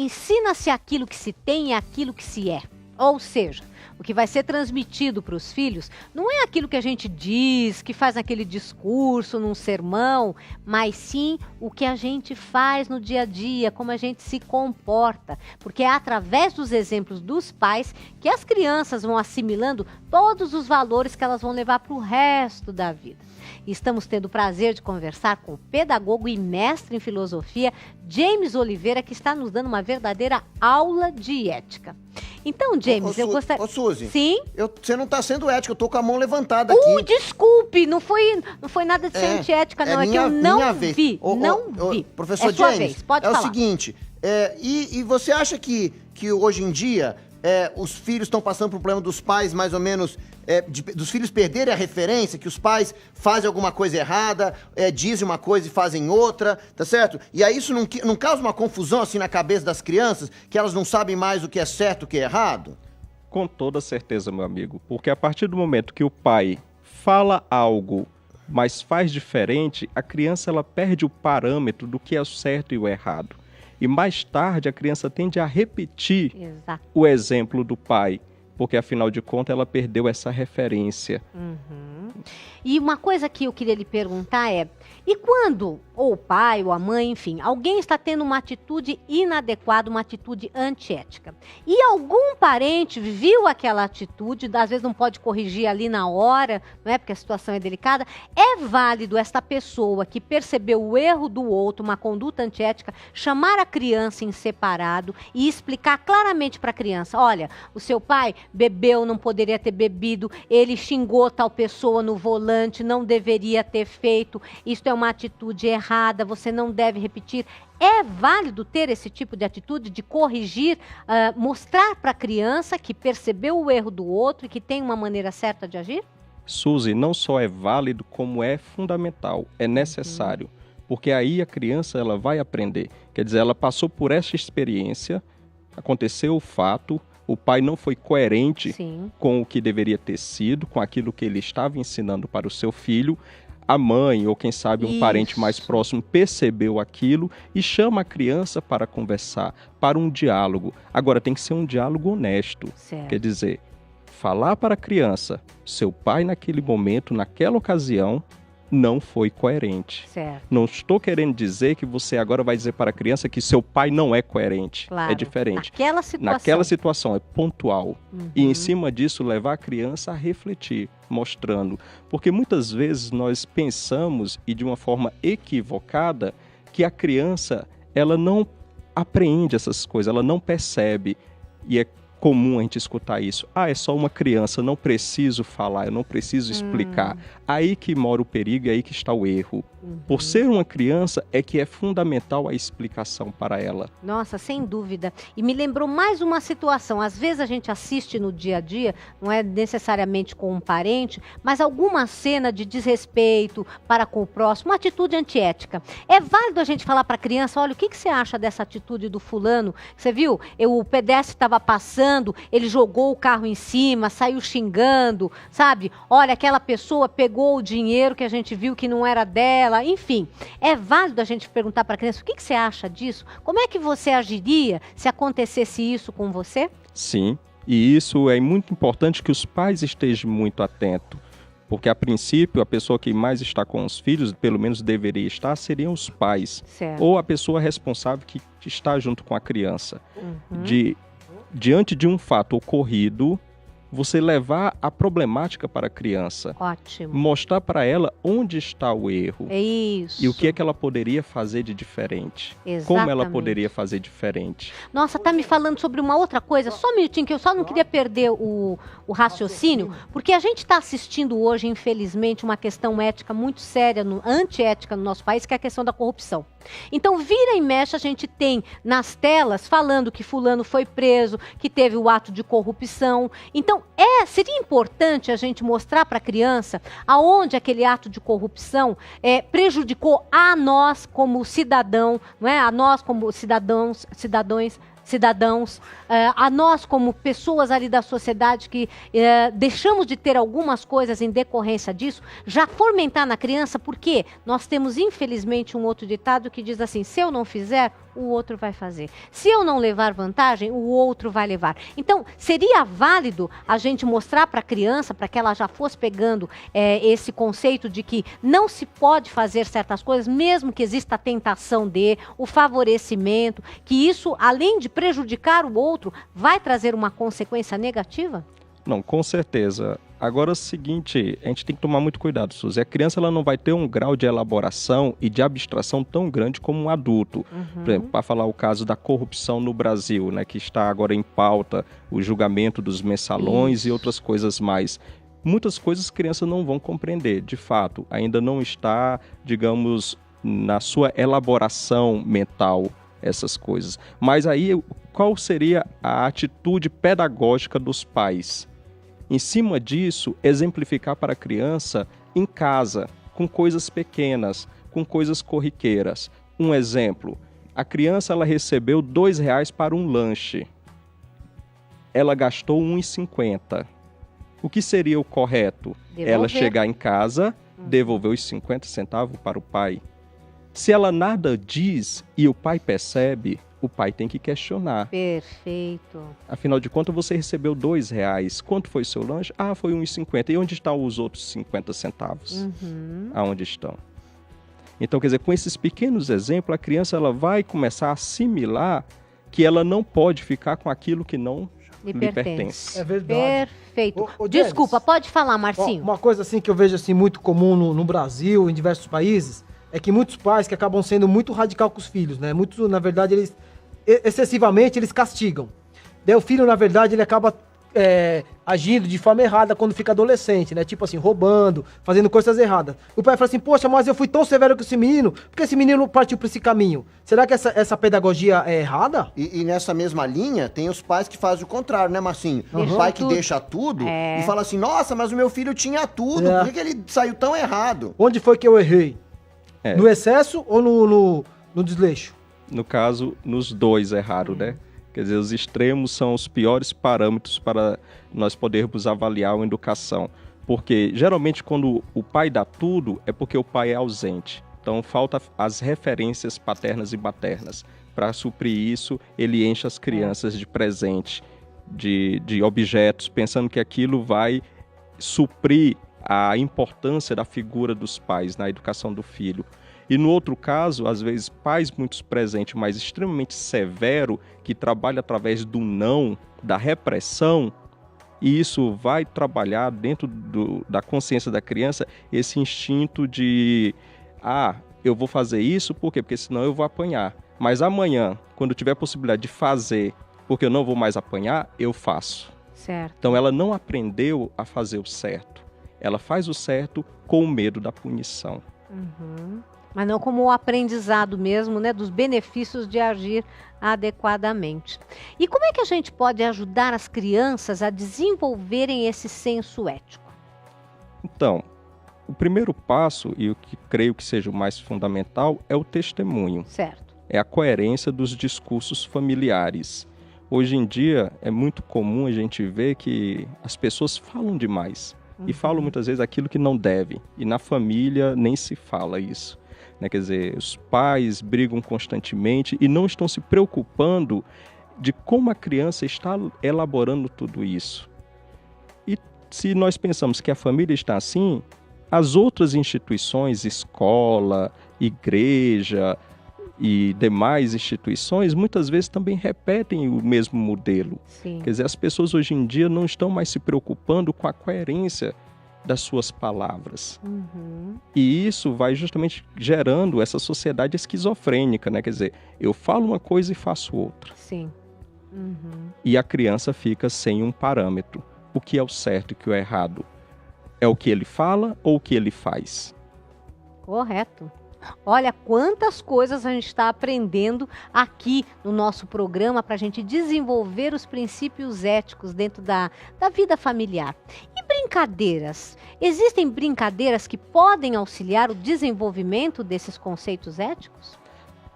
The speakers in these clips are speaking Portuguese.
ensina-se aquilo que se tem e aquilo que se é. Ou seja, o que vai ser transmitido para os filhos não é aquilo que a gente diz, que faz naquele discurso, num sermão, mas sim o que a gente faz no dia a dia, como a gente se comporta. Porque é através dos exemplos dos pais que as crianças vão assimilando todos os valores que elas vão levar para o resto da vida. E estamos tendo o prazer de conversar com o pedagogo e mestre em filosofia, James Oliveira, que está nos dando uma verdadeira aula de ética. Então, James, eu gostaria... Ô, Suzy. Sim? Você não está sendo ética, eu tô com a mão levantada aqui. Desculpe, não foi nada de ser antiética, não. É que eu não vi, não vi. Professor sua James, vez, pode falar. O seguinte, e você acha que hoje em dia os filhos estão passando por um problema dos pais, mais ou menos, dos filhos perderem a referência, que os pais fazem alguma coisa errada, dizem uma coisa e fazem outra, tá certo? E aí isso não causa uma confusão assim na cabeça das crianças, que elas não sabem mais o que é certo e o que é errado? Com toda certeza, meu amigo, porque a partir do momento que o pai fala algo, mas faz diferente, a criança ela perde o parâmetro do que é o certo e o errado. E mais tarde a criança tende a repetir o exemplo do pai, porque afinal de contas ela perdeu essa referência. E uma coisa que eu queria lhe perguntar é, e quando ou o pai ou a mãe, enfim, alguém está tendo uma atitude inadequada, uma atitude antiética, e algum parente viu aquela atitude, às vezes não pode corrigir ali na hora, não é, porque a situação é delicada, é válido esta pessoa que percebeu o erro do outro, uma conduta antiética, chamar a criança em separado e explicar claramente para a criança, olha, o seu pai bebeu, não poderia ter bebido, ele xingou tal pessoa no volante, não deveria ter feito, isto é uma atitude errada, você não deve repetir. É válido ter esse tipo de atitude, de corrigir, mostrar para a criança que percebeu o erro do outro e que tem uma maneira certa de agir? Suzy, não só é válido, como é fundamental, é necessário. Porque aí a criança ela vai aprender. Quer dizer, ela passou por essa experiência, aconteceu o fato, o pai não foi coerente com o que deveria ter sido, com aquilo que ele estava ensinando para o seu filho. A mãe, ou quem sabe um parente mais próximo, percebeu aquilo e chama a criança para conversar, para um diálogo. Agora, tem que ser um diálogo honesto. Quer dizer, falar para a criança, seu pai naquele momento, naquela ocasião, não foi coerente. Não estou querendo dizer que você agora vai dizer para a criança que seu pai não é coerente. É diferente. Naquela situação é pontual. E em cima disso levar a criança a refletir, mostrando. Porque muitas vezes nós pensamos, e de uma forma equivocada, que a criança ela não apreende essas coisas, ela não percebe. E é comum a gente escutar isso. É só uma criança, não preciso falar, eu não preciso explicar. Aí que mora o perigo e aí que está o erro. Por ser uma criança, é que é fundamental a explicação para ela. Nossa, sem dúvida. E me lembrou mais uma situação. Às vezes a gente assiste no dia a dia, não é necessariamente com um parente, mas alguma cena de desrespeito para com o próximo, uma atitude antiética. É válido a gente falar para a criança, olha, o que você acha dessa atitude do fulano? Você viu? O pedestre estava passando, ele jogou o carro em cima, saiu xingando, sabe? Olha, aquela pessoa pegou o dinheiro que a gente viu que não era dela. Enfim, é válido a gente perguntar para a criança, o que você acha disso? Como é que você agiria se acontecesse isso com você? Sim, e isso é muito importante que os pais estejam muito atentos, porque a princípio a pessoa que mais está com os filhos, pelo menos deveria estar, seriam os pais. Ou a pessoa responsável que está junto com a criança. Diante de um fato ocorrido, você levar a problemática para a criança. Mostrar para ela onde está o erro. E o que é que ela poderia fazer de diferente. Como ela poderia fazer diferente. Nossa, tá me falando sobre uma outra coisa. Só um minutinho, que eu só não queria perder o raciocínio, porque a gente está assistindo hoje, infelizmente, uma questão ética muito séria, antiética no nosso país, que é a questão da corrupção. Então, vira e mexe, a gente tem nas telas falando que fulano foi preso, que teve o ato de corrupção. Então, seria importante a gente mostrar para a criança aonde aquele ato de corrupção prejudicou a nós como cidadão, não é? A nós como cidadãos, cidadãos, a nós como pessoas ali da sociedade que deixamos de ter algumas coisas em decorrência disso, já fomentar na criança, porque nós temos infelizmente um outro ditado que diz assim, se eu não fizer, o outro vai fazer. Se eu não levar vantagem, o outro vai levar. Então, seria válido a gente mostrar para a criança, para que ela já fosse pegando esse conceito de que não se pode fazer certas coisas, mesmo que exista a tentação o favorecimento, que isso, além de prejudicar o outro, vai trazer uma consequência negativa? Não, com certeza. Agora é o seguinte, a gente tem que tomar muito cuidado, Suzy. A criança ela não vai ter um grau de elaboração e de abstração tão grande como um adulto. Por exemplo, para falar o caso da corrupção no Brasil, né, que está agora em pauta, o julgamento dos mensalões e outras coisas mais. Muitas coisas as crianças não vão compreender, de fato. Ainda não está, digamos, na sua elaboração mental essas coisas. Mas aí, qual seria a atitude pedagógica dos pais? Em cima disso, exemplificar para a criança em casa, com coisas pequenas, com coisas corriqueiras. Um exemplo, a criança ela recebeu R$2 para um lanche. Ela gastou R$1,50. O que seria o correto? Devolver. Ela chegar em casa, devolver os 50 centavos para o pai. Se ela nada diz e o pai percebe, o pai tem que questionar. Perfeito. Afinal de contas, você recebeu R$2. Quanto foi seu lanche? Ah, foi R$1,50. E onde estão os outros 50 centavos? Aonde estão? Então, quer dizer, com esses pequenos exemplos, a criança ela vai começar a assimilar que ela não pode ficar com aquilo que não lhe pertence. É verdade. Perfeito. Ô, Desculpa, Dennis, pode falar, Marcinho. Uma coisa assim que eu vejo assim, muito comum no Brasil, em diversos países, é que muitos pais que acabam sendo muito radical com os filhos, né? Muitos, na verdade, eles excessivamente eles castigam. Daí o filho, na verdade, ele acaba agindo de forma errada quando fica adolescente, né? Tipo assim, roubando, fazendo coisas erradas. O pai fala assim, poxa, mas eu fui tão severo com esse menino, por que esse menino partiu por esse caminho? Será que essa pedagogia é errada? E nessa mesma linha, tem os pais que fazem o contrário, né, Marcinho? Deixa O pai que tudo. deixa tudo e fala assim, nossa, mas o meu filho tinha tudo, por que ele saiu tão errado? Onde foi que eu errei? No excesso ou no desleixo? No caso, nos dois é raro, né? Quer dizer, os extremos são os piores parâmetros para nós podermos avaliar uma educação. Porque, geralmente, quando o pai dá tudo, é porque o pai é ausente. Então, falta as referências paternas e maternas. Para suprir isso, ele enche as crianças de presente, de objetos, pensando que aquilo vai suprir a importância da figura dos pais na educação do filho. E no outro caso, às vezes, pais muito presentes, mas extremamente severo, que trabalha através do não, da repressão, e isso vai trabalhar dentro da consciência da criança esse instinto de, eu vou fazer isso, por quê? Porque senão eu vou apanhar. Mas amanhã, quando tiver a possibilidade de fazer, porque eu não vou mais apanhar, eu faço. Certo. Então ela não aprendeu a fazer o certo. Ela faz o certo com medo da punição. Mas não como o aprendizado mesmo, né, dos benefícios de agir adequadamente. E como é que a gente pode ajudar as crianças a desenvolverem esse senso ético? Então, o primeiro passo, e o que creio que seja o mais fundamental, é o testemunho. Certo. É a coerência dos discursos familiares. Hoje em dia, é muito comum a gente ver que as pessoas falam demais. E falam muitas vezes aquilo que não deve. E na família nem se fala isso. Né? Quer dizer, os pais brigam constantemente e não estão se preocupando de como a criança está elaborando tudo isso. E se nós pensamos que a família está assim, as outras instituições, escola, igreja e demais instituições, muitas vezes também repetem o mesmo modelo. Sim. Quer dizer, as pessoas hoje em dia não estão mais se preocupando com a coerência das suas palavras. E isso vai justamente gerando essa sociedade esquizofrênica, né? Quer dizer, eu falo uma coisa e faço outra. Sim. E a criança fica sem um parâmetro. O que é o certo e o que é o errado? É o que ele fala ou o que ele faz? Correto. Olha quantas coisas a gente está aprendendo aqui no nosso programa para a gente desenvolver os princípios éticos dentro da vida familiar. E brincadeiras? Existem brincadeiras que podem auxiliar o desenvolvimento desses conceitos éticos?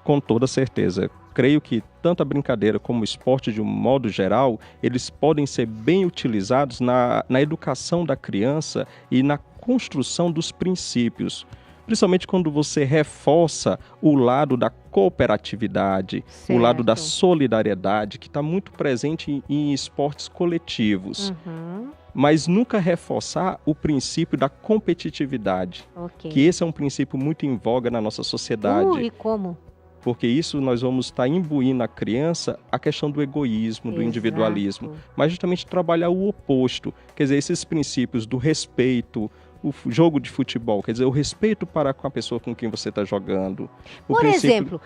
Com toda certeza. Creio que tanto a brincadeira como o esporte, de um modo geral, eles podem ser bem utilizados na educação da criança e na construção dos princípios. Principalmente quando você reforça o lado da cooperatividade, o lado da solidariedade, que está muito presente em esportes coletivos. Mas nunca reforçar o princípio da competitividade, que esse é um princípio muito em voga na nossa sociedade. E como? Porque isso nós vamos estar imbuindo na criança a questão do egoísmo, do individualismo, mas justamente trabalhar o oposto, quer dizer, esses princípios do respeito, o jogo de futebol, quer dizer, o respeito para com a pessoa com quem você está jogando. Por exemplo,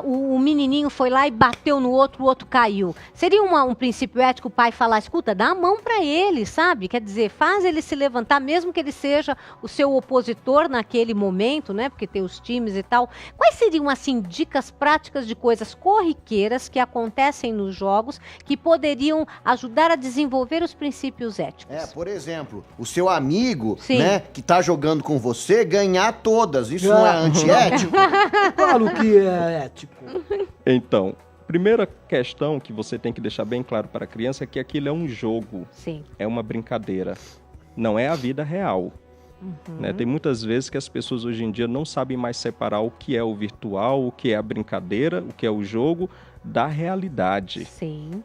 o menininho foi lá e bateu no outro, o outro caiu. Seria um princípio ético o pai falar, escuta, dá a mão para ele, sabe? Quer dizer, faz ele se levantar, mesmo que ele seja o seu opositor naquele momento, né? Porque tem os times e tal. Quais seriam, assim, dicas práticas de coisas corriqueiras que acontecem nos jogos que poderiam ajudar a desenvolver os princípios éticos? Por exemplo, o seu amigo, né, que tá jogando com você, ganhar todas. Isso não é antiético? Claro que é ético. Então, primeira questão que você tem que deixar bem claro para a criança é que aquilo é um jogo. É uma brincadeira. Não é a vida real. Né? Tem muitas vezes que as pessoas hoje em dia não sabem mais separar o que é o virtual, o que é a brincadeira, o que é o jogo, da realidade.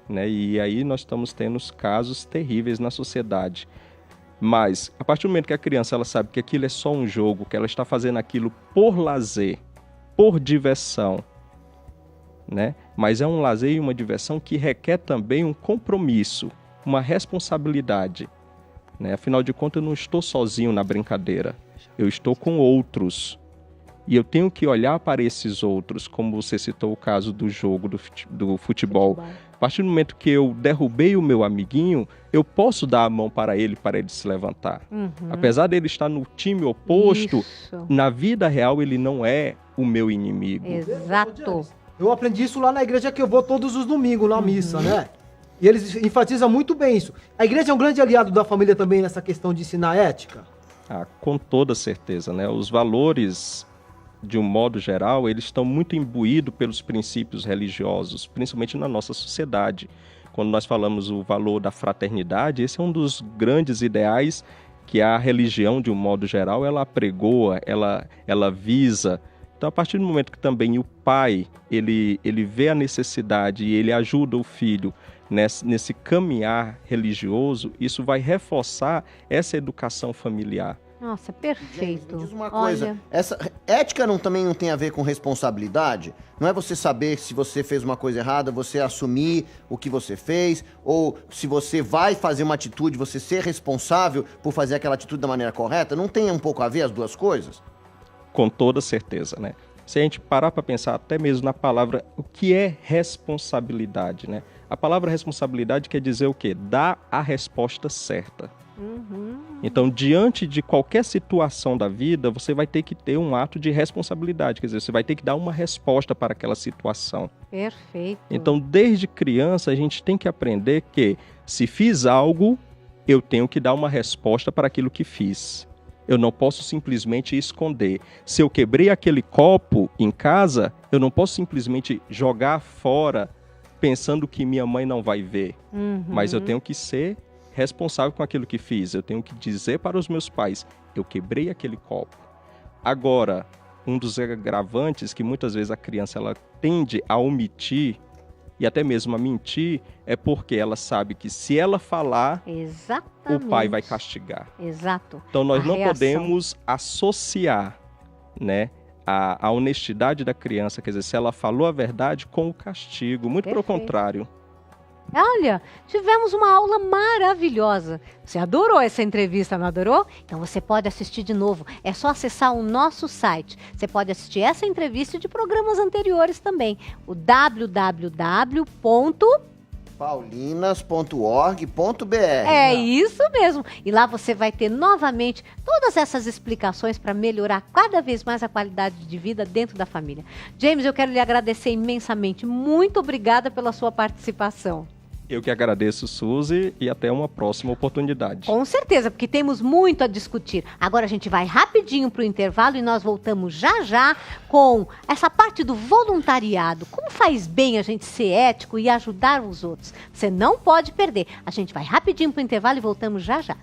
Né? E aí nós estamos tendo casos terríveis na sociedade. Mas, a partir do momento que a criança ela sabe que aquilo é só um jogo, que ela está fazendo aquilo por lazer, por diversão, né? Mas é um lazer e uma diversão que requer também um compromisso, uma responsabilidade, né? Afinal de contas, eu não estou sozinho na brincadeira, eu estou com outros. E eu tenho que olhar para esses outros, como você citou o caso do jogo do futebol. A partir do momento que eu derrubei o meu amiguinho, eu posso dar a mão para ele se levantar. Apesar dele estar no time oposto, na vida real ele não é o meu inimigo. Exato. Eu aprendi isso lá na igreja que eu vou todos os domingos na missa, né? E eles enfatizam muito bem isso. A igreja é um grande aliado da família também nessa questão de ensinar ética? Com toda certeza, né? Os valores, de um modo geral, eles estão muito imbuídos pelos princípios religiosos, principalmente na nossa sociedade. Quando nós falamos o valor da fraternidade, esse é um dos grandes ideais que a religião, de um modo geral, ela apregoa, ela visa. Então, a partir do momento que também o pai, ele vê a necessidade e ele ajuda o filho nesse caminhar religioso, isso vai reforçar essa educação familiar. Nossa, perfeito. James, me diz uma coisa, essa ética também não tem a ver com responsabilidade? Não é você saber se você fez uma coisa errada, você assumir o que você fez, ou se você vai fazer uma atitude, você ser responsável por fazer aquela atitude da maneira correta? Não tem um pouco a ver as duas coisas? Com toda certeza, né? Se a gente parar para pensar até mesmo na palavra, o que é responsabilidade, né? A palavra responsabilidade quer dizer o quê? Dar a resposta certa. Então, diante de qualquer situação da vida, você vai ter que ter um ato de responsabilidade, quer dizer, você vai ter que dar uma resposta para aquela situação. Perfeito. Então, desde criança, a gente tem que aprender que, se fiz algo, eu tenho que dar uma resposta para aquilo que fiz. Eu não posso simplesmente esconder. Se eu quebrei aquele copo em casa, eu não posso simplesmente jogar fora pensando que minha mãe não vai ver. Mas eu tenho que ser responsável com aquilo que fiz. Eu tenho que dizer para os meus pais, eu quebrei aquele copo. Agora, um dos agravantes que muitas vezes a criança ela tende a omitir e até mesmo a mentir é porque ela sabe que se ela falar, o pai vai castigar. Exato. Então nós não podemos associar, né, a honestidade da criança, quer dizer, se ela falou a verdade, com o castigo. Muito pelo contrário. Olha, tivemos uma aula maravilhosa. Você adorou essa entrevista, não adorou? Então você pode assistir de novo. É só acessar o nosso site. Você pode assistir essa entrevista de programas anteriores também. O www.paulinas.org.br. É isso mesmo. E lá você vai ter novamente todas essas explicações para melhorar cada vez mais a qualidade de vida dentro da família. James, eu quero lhe agradecer imensamente. Muito obrigada pela sua participação. Eu que agradeço, Suzy, e até uma próxima oportunidade. Com certeza, porque temos muito a discutir. Agora a gente vai rapidinho para o intervalo e nós voltamos já já com essa parte do voluntariado. Como faz bem a gente ser ético e ajudar os outros? Você não pode perder. A gente vai rapidinho para o intervalo e voltamos já já.